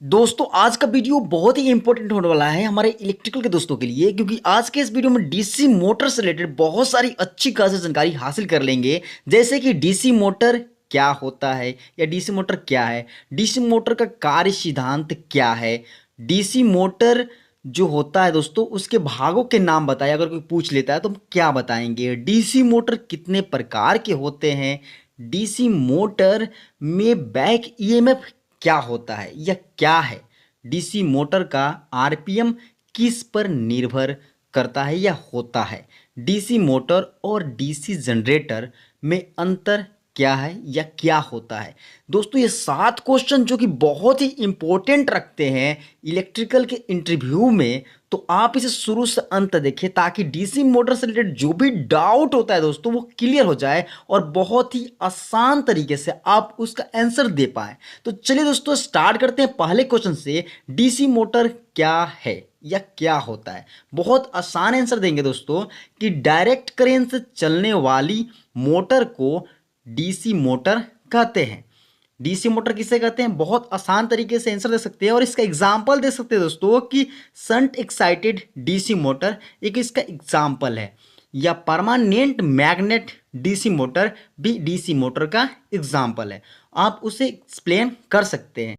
दोस्तों आज का वीडियो बहुत ही इंपॉर्टेंट होने वाला है हमारे इलेक्ट्रिकल के दोस्तों के लिए, क्योंकि आज के इस वीडियो में डीसी मोटर से रिलेटेड बहुत सारी अच्छी खासी जानकारी हासिल कर लेंगे। जैसे कि डीसी मोटर क्या होता है या डीसी मोटर क्या है, डीसी मोटर का कार्य सिद्धांत क्या है, डीसी मोटर जो होता है दोस्तों उसके भागों के नाम बताए। अगर कोई पूछ लेता है तो हम क्या बताएंगे, डीसी मोटर कितने प्रकार के होते हैं, डीसी मोटर में बैक ईएमएफ क्या होता है या क्या है, डीसी मोटर का आरपीएम किस पर निर्भर करता है या होता है, डीसी मोटर और डीसी जनरेटर में अंतर क्या है या क्या होता है। दोस्तों ये 7 क्वेश्चन जो कि बहुत ही इंपॉर्टेंट रखते हैं इलेक्ट्रिकल के इंटरव्यू में, तो आप इसे शुरू से अंत देखें ताकि डीसी मोटर से रिलेटेड जो भी डाउट होता है दोस्तों वो क्लियर हो जाए और बहुत ही आसान तरीके से आप उसका आंसर दे पाए। तो चलिए दोस्तों स्टार्ट करते हैं पहले क्वेश्चन से, डीसी मोटर क्या है या क्या होता है। बहुत आसान आंसर देंगे दोस्तों कि डायरेक्ट करंट से चलने वाली मोटर को डीसी मोटर कहते हैं। डीसी मोटर किसे कहते हैं, बहुत आसान तरीके से आंसर दे सकते हैं और इसका एग्जांपल दे सकते हैं दोस्तों कि संट एक्साइटेड डीसी मोटर एक इसका एग्जांपल है, या परमानेंट मैग्नेट डीसी मोटर भी डीसी मोटर का एग्जांपल है। आप उसे एक्सप्लेन कर सकते हैं।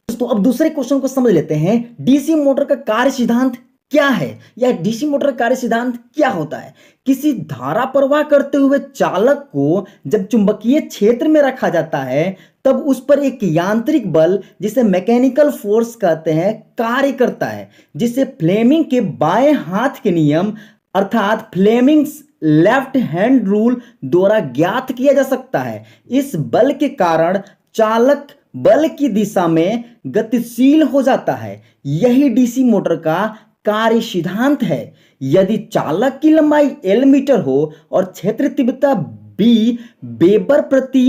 दोस्तों अब दूसरे क्वेश्चन को समझ लेते हैं, डीसी मोटर का कार्य सिद्धांत क्या है या डीसी मोटर का कार्य सिद्धांत क्या होता है। किसी धारा प्रवाह करते हुए चालक को जब चुंबकीय क्षेत्र में रखा जाता है तब उस पर एक यांत्रिक बल जिसे मैकेनिकल फोर्स कहते हैं कार्य करता है, जिसे फ्लेमिंग के बाएं हाथ के नियम अर्थात फ्लेमिंग्स लेफ्ट हैंड रूल द्वारा ज्ञात किया जा सकता है। इस बल के कारण चालक बल की दिशा में गतिशील हो जाता है। यही डीसी मोटर का कार्य सिद्धांत है। यदि चालक की लंबाई L मीटर हो और क्षेत्र तीव्रता B वेबर प्रति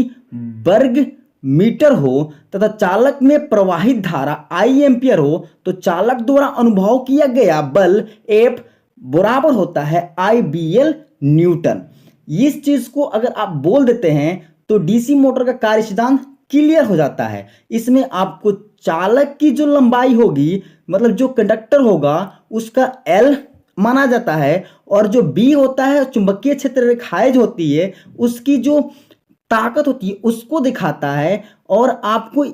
वर्ग मीटर हो तथा चालक में प्रवाहित धारा I एम्पियर हो, तो चालक द्वारा अनुभव किया गया बल F बराबर होता है IBL न्यूटन। इस चीज को अगर आप बोल देते हैं तो डीसी मोटर का कार्य सिद्धांत क्लियर हो जाता है। इसमें आपको चालक की जो लंबाई होगी, मतलब जो कंडक्टर होगा उसका L माना जाता है, और जो B होता है चुंबकीय क्षेत्र रेखाएं जो होती है उसकी जो ताकत होती है उसको दिखाता है, और आपको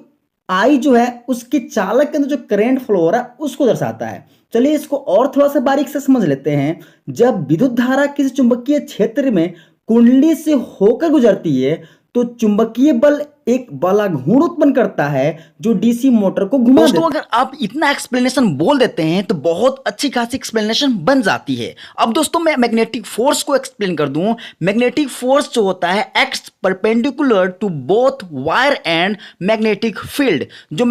I जो है उसके चालक के अंदर जो करंट फ्लो हो रहा है उसको दर्शाता है। चलिए इसको और थोड़ा सा बारीक से समझ लेते हैं। जब विद्युत धारा किसी चुंबकीय क्षेत्र में कुंडली से होकर गुजरती है तो चुंबकीय बल एक बलाघूर्ण उत्पन्न करता है जो डीसी मोटर को घुमा देता है। दोस्तों अगर आप इतना एक्सप्लेनेशन बोल देते हैं तो बहुत अच्छी खासी एक्सप्लेनेशन बन जाती है। अब दोस्तों मैं मैग्नेटिक फोर्स को एक्सप्लेन कर दूं। मैग्नेटिक फोर्स जो होता है acts perpendicular to both wire and magnetic field. जो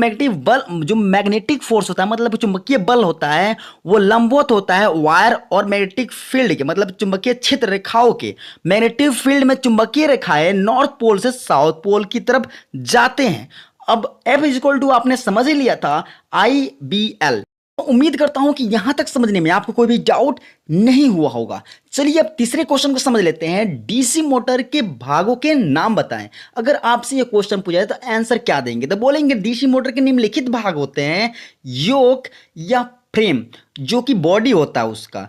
मैग्नेटिक फोर्स होता है मतलब चुंबकीय बल होता है वो लंबवत होता है वायर और मैग्नेटिक फील्ड के, मतलब चुंबकीय क्षेत्र रेखाओं के। मैग्नेटिक फील्ड में चुंबकीय रेखाएं नॉर्थ पोल से साउथ पोल की तरफ जाते हैं। अब F इक्वल टू आपने समझ ही लिया था IBL। उम्मीद करता हूं कि यहां तक समझने में आपको कोई भी डाउट नहीं हुआ होगा। चलिए अब तीसरे क्वेश्चन को समझ लेते हैं, डीसी मोटर के भागों के नाम बताएं। अगर आपसे यह क्वेश्चन पूछा जाए तो आंसर क्या देंगे, तो बोलेंगे डीसी मोटर के निम्नलिखित भाग होते हैं, योक या फ्रेम जो कि बॉडी होता है उसका,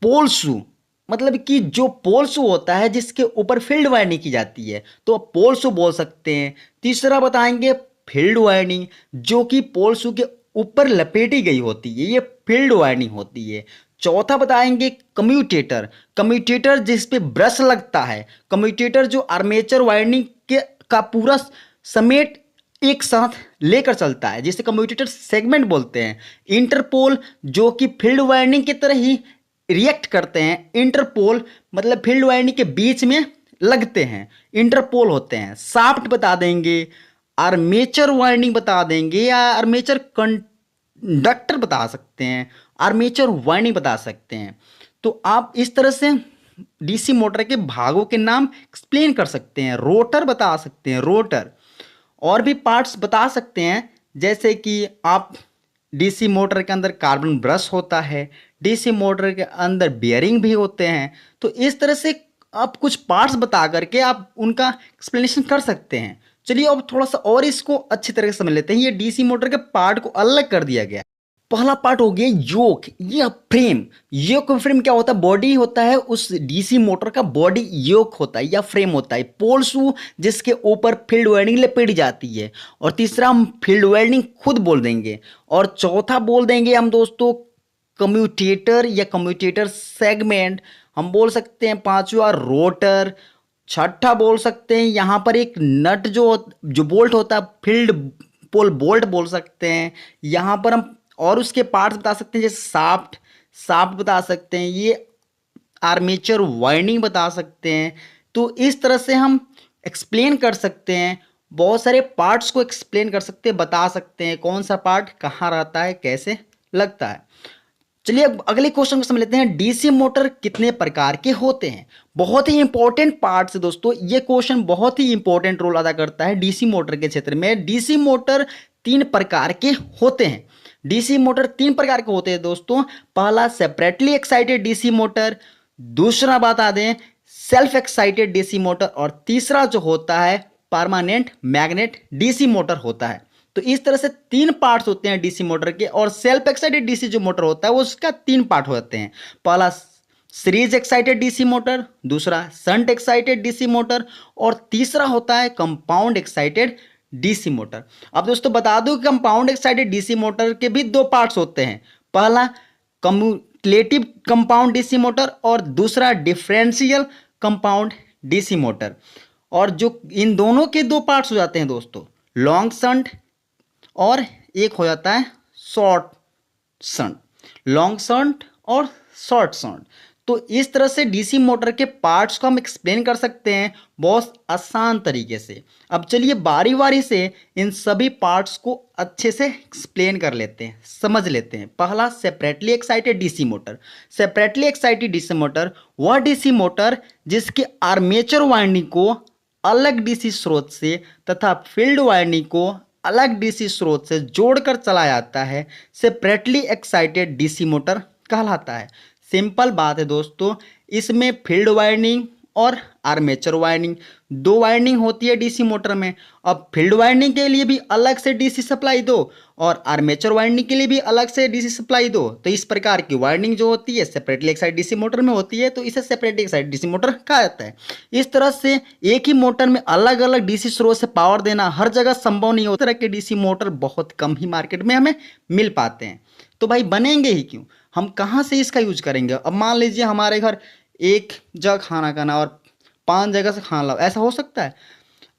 पोल शू मतलब कि जो पोल शू होता है जिसके ऊपर फील्ड वायरिंग की जाती है तो पोल शू बोल सकते हैं। तीसरा बताएंगे फील्ड वायरिंग जो कि पोल शू के ऊपर लपेटी गई होती है, ये फील्ड वायरिंग होती है। चौथा बताएंगे कम्यूटेटर, कम्यूटेटर जिस पे ब्रश लगता है, कम्यूटेटर जो आर्मेचर वायरिंग के का पूरा समेट एक साथ लेकर चलता है जिसे कम्यूटेटर सेगमेंट बोलते हैं। इंटरपोल जो कि फील्ड वायरिंग की तरह ही रिएक्ट करते हैं, इंटरपोल मतलब फील्ड वायरिंग के बीच में लगते हैं, इंटरपोल होते हैं। शाफ्ट बता देंगे, आर्मेचर वायरिंग बता देंगे या आर्मेचर कंडक्टर बता सकते हैं, आर्मेचर वायरिंग बता सकते हैं। तो आप इस तरह से डीसी मोटर के भागों के नाम एक्सप्लेन कर सकते हैं। रोटर बता सकते हैं, रोटर और भी पार्ट्स बता सकते हैं, जैसे कि आप डीसी मोटर के अंदर कार्बन ब्रश होता है, डीसी मोटर के अंदर बियरिंग भी होते हैं। तो इस तरह से आप कुछ पार्ट्स बता करके आप उनका एक्सप्लेनेशन कर सकते हैं। चलिए अब थोड़ा सा और इसको अच्छी तरह से समझ लेते हैं। ये डीसी मोटर के पार्ट को अलग कर दिया गया। पहला पार्ट हो गया योक या फ्रेम। योक फ्रेम क्या होता है? बॉडी होता है उस डीसी मोटर का, बॉडी योक होता है या फ्रेम होता है, पोल्सू जिसके ऊपर फील्ड वाइंडिंग लपेटी जाती है। और तीसरा हम फील्ड वाइंडिंग खुद बोल देंगे। और चौथा बोल देंगे हम दोस्तों कम्यूटेटर या कम्यूटेटर सेगमेंट। हम बोल सकते हैं पांचवा रोटर। छठा बोल सकते हैं यहाँ पर एक नट जो बोल्ट होता है, फील्ड पोल बोल्ट बोल सकते हैं यहाँ पर हम। और उसके पार्ट्स बता सकते हैं जैसे साफ्ट साफ्ट बता सकते हैं, ये आर्मेचर वाइंडिंग बता सकते हैं। तो इस तरह से हम एक्सप्लेन कर सकते हैं, बहुत सारे पार्ट्स को एक्सप्लेन कर सकते हैं, बता सकते हैं कौन सा पार्ट कहाँ रहता है, कैसे लगता है। चलिए अब अगले क्वेश्चन को समझ लेते हैं। डीसी मोटर कितने प्रकार के होते हैं? बहुत ही इंपॉर्टेंट पार्ट है दोस्तों, ये क्वेश्चन बहुत ही इंपॉर्टेंट रोल अदा करता है डीसी मोटर के क्षेत्र में। डीसी मोटर 3 प्रकार के होते हैं। डीसी मोटर 3 प्रकार के होते हैं दोस्तों। पहला सेपरेटली एक्साइटेड डीसी मोटर, दूसरा बता दें सेल्फ एक्साइटेड डीसी मोटर, और तीसरा जो होता है परमानेंट मैग्नेट डीसी मोटर होता है। तो इस तरह से 3 पार्ट्स होते हैं डीसी मोटर के। और सेल्फ एक्साइटेड डीसी जो मोटर होता है वो उसका 3 पार्ट होते हैं। पहला सीरीज एक्साइटेड डीसी मोटर, दूसरा शंट एक्साइटेड डीसी मोटर, और तीसरा होता है कंपाउंड एक्साइटेड डीसी मोटर। अब दोस्तों बता दूं कि कंपाउंड एक्साइटेड डीसी मोटर के भी 2 पार्ट्स होते हैं। पहला कम्यूटेटिव कंपाउंड डीसी मोटर और दूसरा डिफरेंशियल कंपाउंड डीसी मोटर। और जो इन दोनों के 2 पार्ट्स हो जाते हैं दोस्तों, लॉन्ग शंट और एक हो जाता है शॉर्ट शंट, लॉन्ग शंट और शॉर्ट शंट। तो इस तरह से डीसी मोटर के पार्ट्स को हम एक्सप्लेन कर सकते हैं बहुत आसान तरीके से। अब चलिए बारी बारी से इन सभी पार्ट्स को अच्छे से एक्सप्लेन कर लेते हैं, समझ लेते हैं। पहला separately excited DC motor. Separately excited DC motor वह डीसी मोटर जिसके आर्मेचर वाइंडिंग को अलग डीसी स्रोत से तथा फील्ड वाइंडिंग को अलग डीसी स्रोत से जोड़कर चलाया जाता है, सेपरेटली एक्साइटेड डीसी मोटर कहलाता है। सिंपल बात है दोस्तों, इसमें फील्ड वाइंडिंग और आर्मेचर वाइंडिंग 2 वाइंडिंग होती है डीसी मोटर में। अब फील्ड वाइंडिंग के लिए भी अलग से डीसी सप्लाई दो और आर्मेचर वाइंडिंग के लिए भी अलग से डीसी सप्लाई दो, तो इस प्रकार की वाइंडिंग जो होती है सेपरेटली एक्साइटेड डीसी मोटर में होती है, तो इसे सेपरेटली एक्साइटेड डीसी मोटर कहा जाता है। इस तरह से एक ही मोटर में अलग अलग डीसी स्रोत से पावर देना हर जगह संभव नहीं होता। तरह के डीसी मोटर बहुत कम ही मार्केट में हमें मिल पाते हैं। तो भाई बनेंगे ही क्यों, हम कहाँ से इसका यूज करेंगे? अब मान लीजिए हमारे घर एक जगह खाना खाना और 5 जगह से खाना लाओ, ऐसा हो सकता है?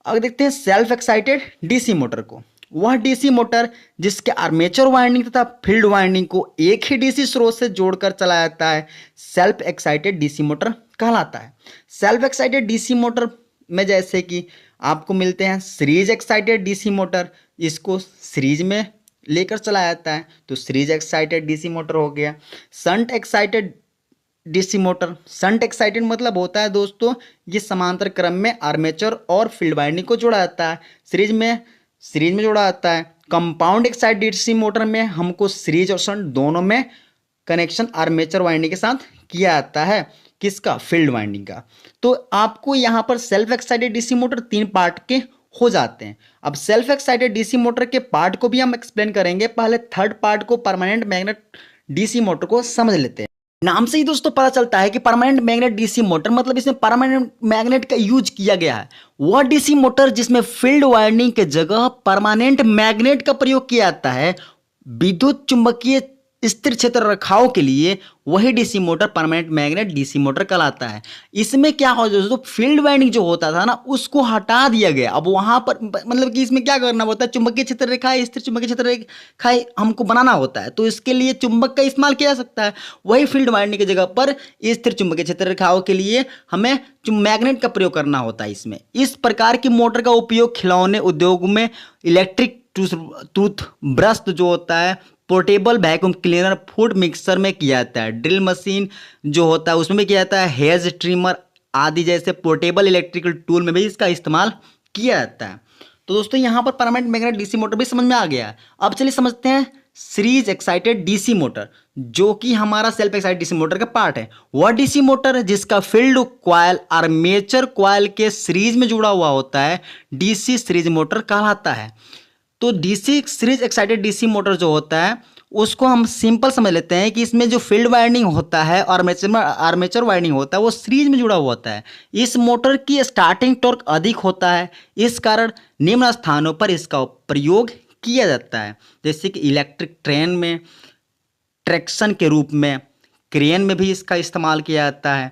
अब देखते हैं सेल्फ एक्साइटेड डीसी मोटर को। वह डीसी मोटर जिसके आर्मेचर वाइंडिंग तथा फील्ड वाइंडिंग को एक ही डीसी स्रोत से जोड़कर चलाया जाता है, सेल्फ एक्साइटेड डीसी मोटर कहलाता है। सेल्फ एक्साइटेड डीसी मोटर में जैसे कि आपको मिलते हैं सीरीज एक्साइटेड डीसी मोटर, इसको सीरीज में लेकर चलाया जाता है, तो सीरीज एक्साइटेड डीसी मोटर हो गया। Shunt excited DC motor, shunt excited मतलब होता है दोस्तों ये समांतर क्रम में आर्मेचर और फील्ड वाइंडिंग को जोड़ा जाता है, सीरीज में जोड़ा जाता है। कंपाउंड एक्साइटेड डीसी मोटर में हमको सीरीज और शंट दोनों में कनेक्शन आर्मेचर वाइंडिंग के साथ किया जाता है, किसका? फील्ड वाइंडिंग का। तो आपको यहाँ पर self excited DC motor 3 part के हो जाते हैं। अब सेल्फ एक्साइटेड डीसी मोटर के पार्ट को भी हम एक्सप्लेन करेंगे, पहले थर्ड पार्ट को परमानेंट मैग्नेट डीसी मोटर को समझ लेते हैं। नाम से ही दोस्तों पता चलता है कि परमानेंट मैग्नेट डीसी मोटर मतलब इसमें परमानेंट मैग्नेट का यूज किया गया है। वह डीसी मोटर जिसमें फील्ड वाइंडिंग के जगह परमानेंट मैग्नेट का प्रयोग किया जाता है विद्युत चुंबकीय स्थिर क्षेत्र रखाव के लिए, वही DC motor permanent magnet DC motor कहलाता है। इसमें क्या हो दोस्तों, फील्ड वाइंडिंग जो होता था ना उसको हटा दिया गया। अब वहां पर मतलब कि इसमें क्या करना होता है, चुंबकीय क्षेत्र रेखाएं, स्थिर चुंबकीय क्षेत्र रेखाएं हमको बनाना होता है, तो इसके लिए चुंबक का इस्तेमाल किया जा सकता है। वही फील्ड वाइंडिंग की जगह पर स्थिर चुंबकीय क्षेत्र रेखाओं के लिए हमें मैग्नेट का प्रयोग करना होता है। इसमें इस प्रकार की मोटर का उपयोग खिलौने उद्योग में, इलेक्ट्रिक टूथ ब्रश जो होता है, portable vacuum cleaner, food mixer में किया जाता है, ड्रिल मशीन जो होता है उसमें भी किया जाता है, हेज ट्रिमर आदि जैसे पोर्टेबल इलेक्ट्रिकल टूल में भी इसका इस्तेमाल किया जाता है। तो दोस्तों यहाँ पर परमानेंट मैग्नेट डीसी मोटर भी समझ में आ गया है। अब चलिए समझते हैं सीरीज एक्साइटेड डीसी मोटर, जो कि हमारा सेल्फ एक्साइटेड डीसी मोटर का पार्ट है। वह डीसी मोटर जिसका फील्ड कॉइल आर्मेचर कॉइल के सीरीज में जुड़ा हुआ होता है, डीसी सीरीज मोटर कहलाता है। तो DC series excited DC motor जो होता है उसको हम सिंपल समझ लेते हैं कि इसमें जो फील्ड वाइंडिंग होता है और आर्मेचर वाइंडिंग होता है वो सीरीज में जुड़ा हुआ होता है। इस मोटर की स्टार्टिंग टॉर्क अधिक होता है, इस कारण निम्न स्थानों पर इसका प्रयोग किया जाता है, जैसे कि इलेक्ट्रिक ट्रेन में ट्रैक्शन के रूप में, क्रेन में भी इसका इस्तेमाल किया जाता है,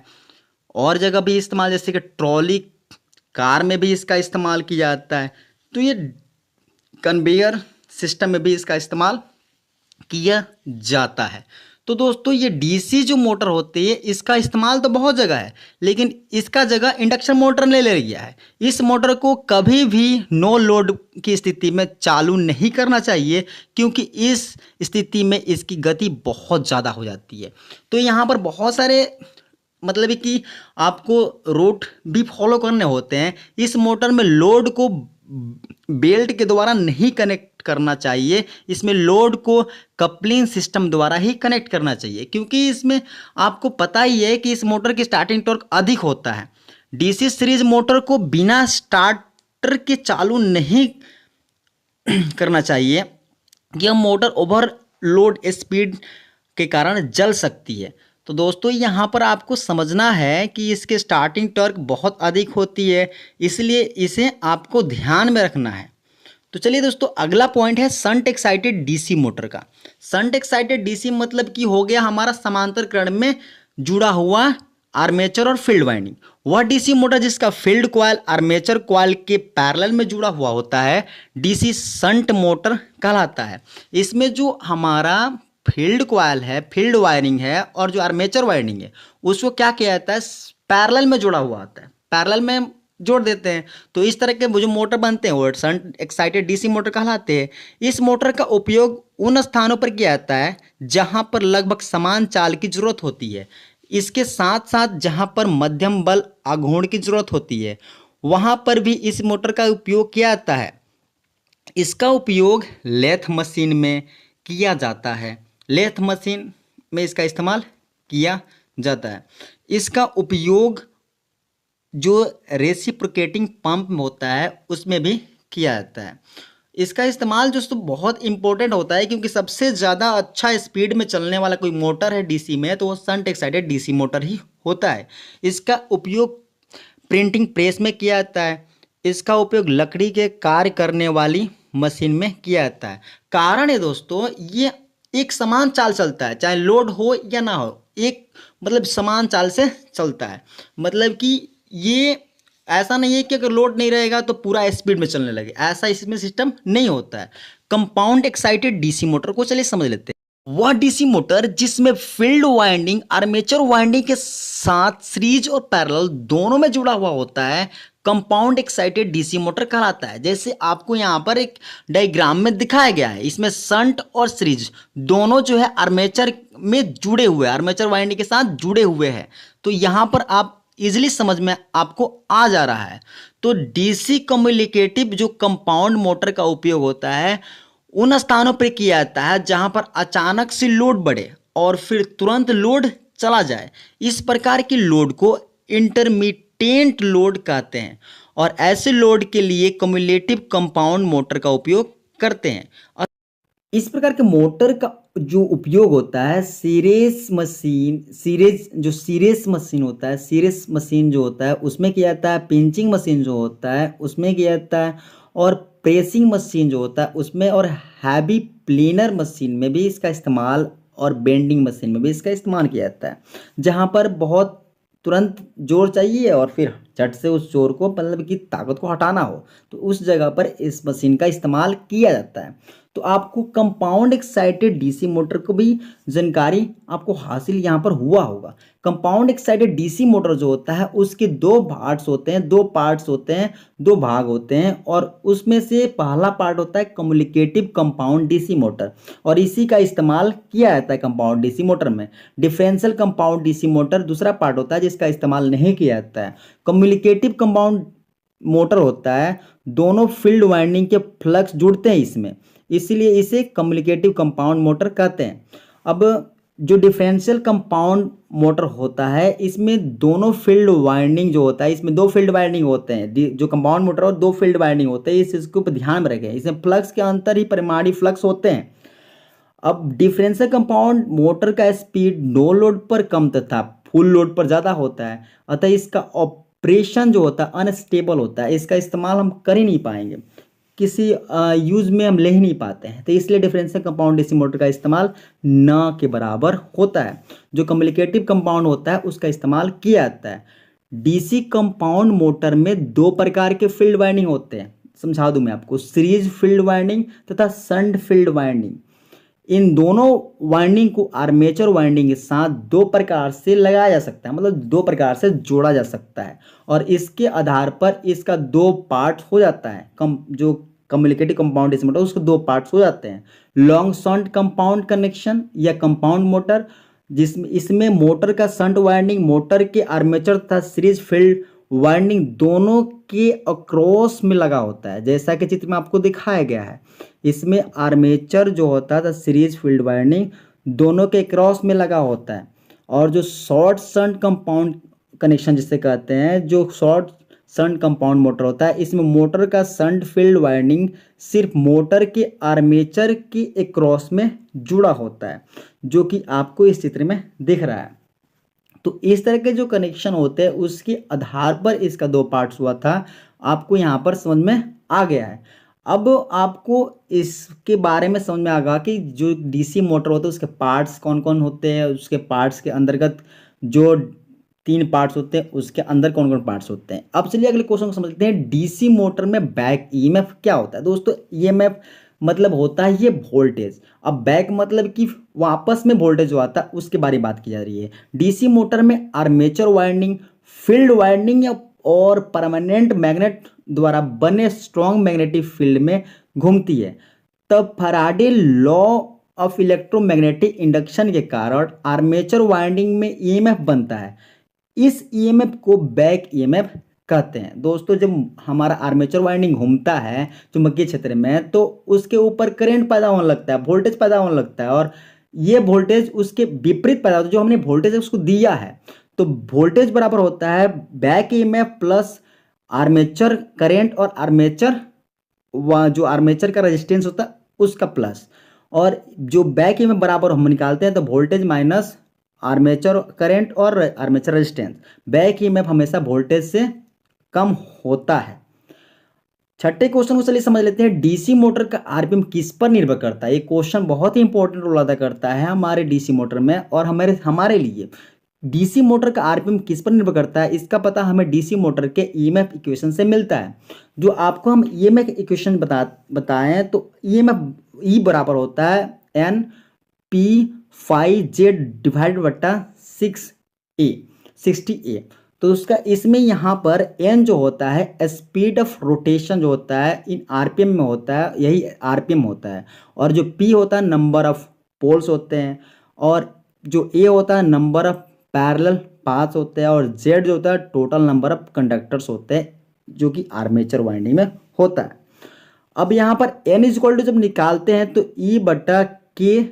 और जगह भी इस्तेमाल, जैसे कि ट्रॉली कार में भी इसका इस्तेमाल किया जाता है। तो ये कन्वेयर सिस्टम में भी इसका इस्तेमाल किया जाता है। तो दोस्तों ये डीसी जो मोटर होती है इसका इस्तेमाल तो बहुत जगह है, लेकिन इसका जगह इंडक्शन मोटर ने ले लिया है। इस मोटर को कभी भी नो लोड की स्थिति में चालू नहीं करना चाहिए, क्योंकि इस स्थिति में इसकी गति बहुत ज़्यादा हो जाती है। तो यहाँ पर बहुत सारे मतलब कि आपको रूट भी फॉलो करने होते हैं। इस मोटर में लोड को बेल्ट के द्वारा नहीं कनेक्ट करना चाहिए, इसमें लोड को कपलिंग सिस्टम द्वारा ही कनेक्ट करना चाहिए, क्योंकि इसमें आपको पता ही है कि इस मोटर की स्टार्टिंग टॉर्क अधिक होता है। डीसी सीरीज मोटर को बिना स्टार्टर के चालू नहीं करना चाहिए, यह मोटर ओवरलोड स्पीड के कारण जल सकती है। तो दोस्तों यहाँ पर आपको समझना है कि इसके स्टार्टिंग टॉर्क बहुत अधिक होती है, इसलिए इसे आपको ध्यान में रखना है। तो चलिए दोस्तों अगला पॉइंट है शंट एक्साइटेड डीसी मोटर का। शंट एक्साइटेड डीसी मतलब कि हो गया हमारा समांतर क्रम में जुड़ा हुआ आर्मेचर और फील्ड वाइंडिंग। वह डीसी मोटर जिसका फील्ड कॉइल आर्मेचर कॉइल के पैरेलल में जुड़ा हुआ होता है, डीसी शंट मोटर कहलाता है। इसमें जो हमारा फील्ड कॉइल है, फील्ड वायरिंग है, और जो आर्मेचर वायरिंग है उसको क्या किया जाता है, पैरेलल में जुड़ा हुआ होता है, पैरेलल में जोड़ देते हैं। तो इस तरह के जो मोटर बनते हैं वो शंट एक्साइटेड डीसी मोटर कहलाते हैं। इस मोटर का उपयोग उन स्थानों पर किया जाता है जहां पर लगभग समान चाल की जरूरत होती है। इसके साथ साथ जहां पर मध्यम बल आघूर्ण की जरूरत होती है वहां पर भी इस मोटर का उपयोग किया जाता है। इसका उपयोग लेथ मशीन में किया जाता है, लेथ मशीन में इसका इस्तेमाल किया जाता है। इसका उपयोग जो रेसिप्रोकेटिंग पंप होता है उसमें भी किया जाता है। इसका इस्तेमाल दोस्तों बहुत इंपॉर्टेंट होता है, क्योंकि सबसे ज़्यादा अच्छा स्पीड में चलने वाला कोई मोटर है डीसी में तो वो शंट एक्साइटेड डीसी मोटर ही होता है। इसका उपयोग प्रिंटिंग प्रेस में किया जाता है। इसका उपयोग लकड़ी के कार्य करने वाली मशीन में किया जाता है। कारण है दोस्तों ये एक समान चाल चलता है, चाहे लोड हो या ना हो, एक मतलब समान चाल से चलता है। मतलब कि ये ऐसा नहीं है कि अगर लोड नहीं रहेगा तो पूरा स्पीड में चलने लगे, ऐसा इसमें सिस्टम नहीं होता है। कंपाउंड एक्साइटेड डीसी मोटर को चलिए समझ लेते हैं। वह डीसी मोटर जिसमें फील्ड वाइंडिंग आर्मेचर वाइंडिंग के साथ सीरीज और पैरेलल दोनों में जुड़ा हुआ होता है, कंपाउंड एक्साइटेड डीसी मोटर कहलाता है। जैसे आपको यहाँ पर एक डायग्राम में दिखाया गया है, इसमें शंट और सीरीज दोनों जो है आर्मेचर में जुड़े हुए, आर्मेचर वाइंडिंग के साथ जुड़े हुए हैं। तो यहाँ पर आप इजिली समझ में आपको आ जा रहा है। तो डीसी कम्युनिकेटिव जो कंपाउंड मोटर का उपयोग होता है उन स्थानों पर किया जाता है जहां पर अचानक से लोड बढ़े और फिर तुरंत लोड चला जाए। इस प्रकार की लोड को इंटरमिटेंट लोड कहते हैं, और ऐसे लोड के लिए कम्युलेटिव कंपाउंड मोटर का उपयोग करते हैं। इस प्रकार के मोटर का जो उपयोग होता है सीरीज मशीन होता है, सीरीज मशीन जो होता है उसमें किया जाता है, पिंचिंग मशीन जो होता है उसमें किया जाता है, और प्रेसिंग मशीन जो होता है उसमें, और हैवी प्लेनर मशीन में भी इसका इस्तेमाल, और बेंडिंग मशीन में भी इसका इस्तेमाल किया जाता है। जहाँ पर बहुत तुरंत जोर चाहिए और फिर झट से उस जोर को मतलब की ताकत को हटाना हो तो उस जगह पर इस मशीन का इस्तेमाल किया जाता है। तो आपको कंपाउंड एक्साइटेड डीसी मोटर को भी जानकारी आपको हासिल यहाँ पर हुआ होगा। कंपाउंड एक्साइटेड डीसी मोटर जो होता है उसके दो पार्ट्स होते हैं, दो भाग होते हैं, और उसमें से पहला पार्ट होता है कम्युनिकेटिव कंपाउंड डीसी मोटर, और इसी का इस्तेमाल किया जाता है कंपाउंड डीसी मोटर में। डिफरेंशियल कंपाउंड डीसी मोटर दूसरा पार्ट होता है जिसका इस्तेमाल नहीं किया जाता है। कम्युनिकेटिव कंपाउंड मोटर होता है, दोनों फील्ड वाइंडिंग के फ्लक्स जुड़ते हैं इसमें, इसीलिए इसे कम्युनिकेटिव कंपाउंड मोटर कहते हैं। अब जो डिफरेंशियल कंपाउंड मोटर होता है इसमें दोनों फील्ड वाइंडिंग जो होता है, इसमें दो फील्ड वाइंडिंग होते हैं। जो कंपाउंड मोटर हो दो फील्ड वाइंडिंग होते हैं, इस चीज़ को ध्यान में रखें। इसमें फ्लक्स के अंतर ही परिमाणी फ्लक्स होते हैं। अब डिफरेंशियल कंपाउंड मोटर का स्पीड नो लोड पर कम तथा फुल लोड पर ज़्यादा होता है, अतः इसका ऑपरेशन जो होता है अनस्टेबल होता है। इसका इस्तेमाल हम कर ही नहीं पाएंगे, किसी यूज में हम ले ही नहीं पाते हैं। तो इसलिए डिफरेंशियल कंपाउंड डीसी मोटर का इस्तेमाल न के बराबर होता है। जो कम्युनिकेटिव कंपाउंड होता है उसका इस्तेमाल किया जाता है। डीसी कंपाउंड मोटर में दो प्रकार के फील्ड वाइंडिंग होते हैं, समझा दूं मैं आपको, सीरीज फील्ड वाइंडिंग तथा शंट फील्ड वाइंडिंग। इन दोनों वाइंडिंग को आर्मेचर वाइंडिंग के साथ दो प्रकार से लगाया जा सकता है, मतलब दो प्रकार से जोड़ा जा सकता है, और इसके आधार पर इसका दो पार्ट हो जाता है। जो कम्युनिकेटिव कंपाउंड डीसी मोटर उसके दो पार्ट्स हो जाते हैं। लॉन्ग शंट कंपाउंड कनेक्शन या कंपाउंड मोटर, जिसमें इसमें मोटर का शंट वाइंडिंग मोटर के आर्मेचर तथा सीरीज फील्ड वाइंडिंग दोनों के अक्रॉस में लगा होता है, जैसा कि चित्र में आपको दिखाया गया है। इसमें आर्मेचर जो होता है सीरीज फील्ड वाइंडिंग दोनों के क्रॉस में लगा होता है। और जो शॉर्ट शंट कंपाउंड कनेक्शन जिसे कहते हैं, जो शॉर्ट शंट कंपाउंड मोटर होता है, इसमें मोटर का शंट फील्ड वाइंडिंग सिर्फ मोटर के आर्मेचर के क्रॉस में जुड़ा होता है, जो कि आपको इस चित्र में दिख रहा है। तो इस तरह के जो कनेक्शन होते हैं उसके आधार पर इसका दो पार्ट्स हुआ था, आपको यहाँ पर समझ में आ गया है। अब आपको इसके बारे में समझ में आ गया कि जो डीसी मोटर होता है उसके पार्ट्स कौन कौन होते हैं, उसके पार्ट्स के अंतर्गत जो तीन पार्ट्स होते हैं उसके अंदर कौन कौन पार्ट्स होते हैं। अब चलिए अगले क्वेश्चन को समझते हैं। डीसी मोटर में बैक ईएमएफ क्या होता है। दोस्तों ईएमएफ मतलब होता है ये वोल्टेज। अब बैक मतलब कि वापस में वोल्टेज जो आता है उसके बारे में बात की जा रही है। डीसी मोटर में आर्मेचर वाइंडिंग, फील्ड वाइंडिंग और परमानेंट मैग्नेट द्वारा बने स्ट्रॉन्ग मैग्नेटिक फील्ड में घूमती है। तब Faraday law of electromagnetic induction के कारण आर्मेचर वाइंडिंग में ईएमएफ बनता है। इस ईएमएफ को बैक ईएमएफ कहते हैं। दोस्तों जब हमारा आर्मेचर वाइंडिंग घूमता है चुंबकीय क्षेत्र में तो उसके ऊपर करंट पैदा होने लगता है, वोल्टेज पैदा होने लगता है, और ये वोल्टेज उसके विपरीत पैदा होता है। जो हमने वोल्टेज उसको दिया है तो वोल्टेज बराबर होता है back EMF plus armature current और आर्मेचर जो आर्मेचर का रेजिस्टेंस होता है उसका प्लस, और जो बैक ईएमएफ बराबर हम निकालते हैं तो वोल्टेज माइनस आर्मेचर करंट और आर्मेचर रेजिस्टेंस। बैक ईएमएफ हमेशा वोल्टेज से कम होता है। छठे क्वेश्चन को चलिए समझ लेते हैं। डीसी मोटर का आरपीएम किस पर निर्भर करता है। ये क्वेश्चन बहुत ही इंपॉर्टेंट रोल अदा करता है हमारे डीसी मोटर में और हमारे लिए। डीसी मोटर का आरपीएम किस पर निर्भर करता है, इसका पता हमें डीसी मोटर के ईएमएफ इक्वेशन से मिलता है। जो आपको हम ईएमएफ इक्वेशन बताएं तो ईएमएफ ई बराबर होता है N P five Z divide बटा 60A। तो उसका इसमें यहाँ पर एन जो होता है स्पीड ऑफ रोटेशन जो होता है इन आरपीएम में होता है, यही आरपीएम होता है। और जो पी होता है नंबर ऑफ पोल्स होते हैं, और जो ए होता है नंबर ऑफ पैरेलल पाथ्स होते हैं, और जेड जो होता है टोटल नंबर ऑफ कंडक्टर्स होते हैं जो कि आर्मेचर वाइंडिंग में होता है। अब यहाँ पर एन इज इक्वल टू जब निकालते हैं तो ई बटा के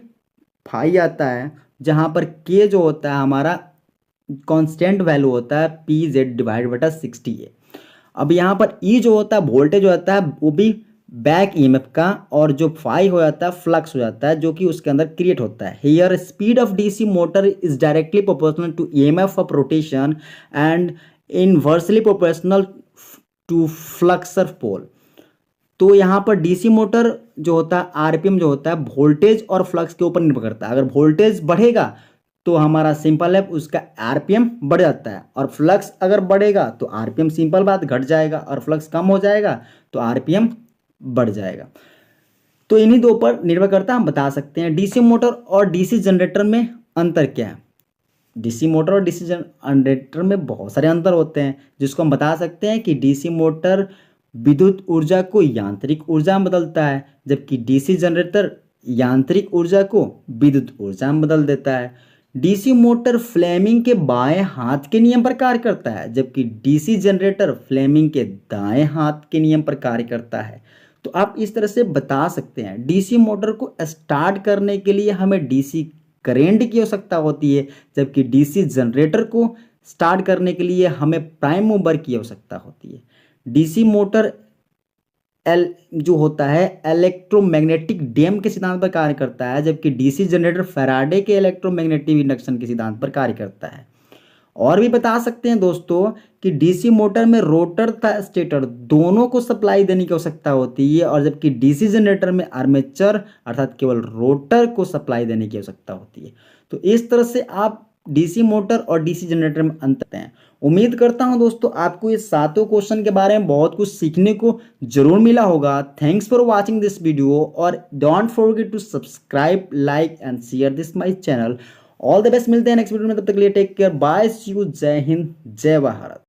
फाई आता है, जहाँ पर के जो होता है हमारा कांस्टेंट वैल्यू होता है पी जेड डिवाइड बटा 60A। अब यहाँ पर ई जो होता है वोल्टेज होता है वो भी बैक ईएमएफ का, और जो फाई हो जाता है फ्लक्स हो जाता है जो कि उसके अंदर क्रिएट होता है। Here speed of DC motor is directly proportional to EMF of rotation and inversely proportional to flux of pole. तो यहाँ पर डीसी मोटर जो होता है आरपीएम जो होता है वोल्टेज और फ्लक्स के ऊपर निर्भर करता है। अगर वोल्टेज बढ़ेगा तो हमारा सिंपल है उसका आरपीएम बढ़ जाता है, और फ्लक्स अगर बढ़ेगा तो आरपीएम सिंपल बात घट जाएगा, और फ्लक्स कम हो जाएगा तो आरपीएम बढ़ जाएगा। तो इन्हीं दो पर निर्भर करता हम बता सकते हैं। डीसी मोटर और डीसी जनरेटर में अंतर क्या है। डीसी मोटर और डीसी जनरेटर में बहुत सारे अंतर होते हैं, जिसको हम बता सकते हैं कि डीसी मोटर विद्युत ऊर्जा को यांत्रिक ऊर्जा में बदलता है, जबकि डीसी जनरेटर यांत्रिक ऊर्जा को विद्युत ऊर्जा में बदल देता है। डीसी मोटर फ्लेमिंग के बाएं हाथ के नियम पर कार्य करता है, जबकि डीसी जनरेटर फ्लेमिंग के दाएं हाथ के नियम पर कार्य करता है। तो आप इस तरह से बता सकते हैं डीसी मोटर को स्टार्ट करने के लिए हमें डीसी करेंट की आवश्यकता होती है, जबकि डीसी जनरेटर को स्टार्ट करने के लिए हमें प्राइम मूवर की आवश्यकता होती है। डीसी मोटर एल जो होता है इलेक्ट्रोमैग्नेटिक डैम के सिद्धांत पर कार्य करता है, जबकि डीसी जनरेटर फैराडे के इलेक्ट्रोमैग्नेटिक इंडक्शन के सिद्धांत पर कार्य करता है। और भी बता सकते हैं दोस्तों कि डीसी मोटर में रोटर तथा स्टेटर दोनों को सप्लाई देने की आवश्यकता होती है, और जबकि डीसी जनरेटर में आर्मेचर अर्थात केवल रोटर को सप्लाई देने की आवश्यकता होती है। तो इस तरह से आप डीसी मोटर और डीसी जनरेटर में अंतर हैं। उम्मीद करता हूं दोस्तों आपको ये सातों क्वेश्चन के बारे में बहुत कुछ सीखने को जरूर मिला होगा। Thanks for watching this video, और don't forget to subscribe, like and share this my channel. All the best, मिलते हैं नेक्स्ट वीडियो में, तब तक के लिए take care, bye, see you, जय हिंद, जय भारत।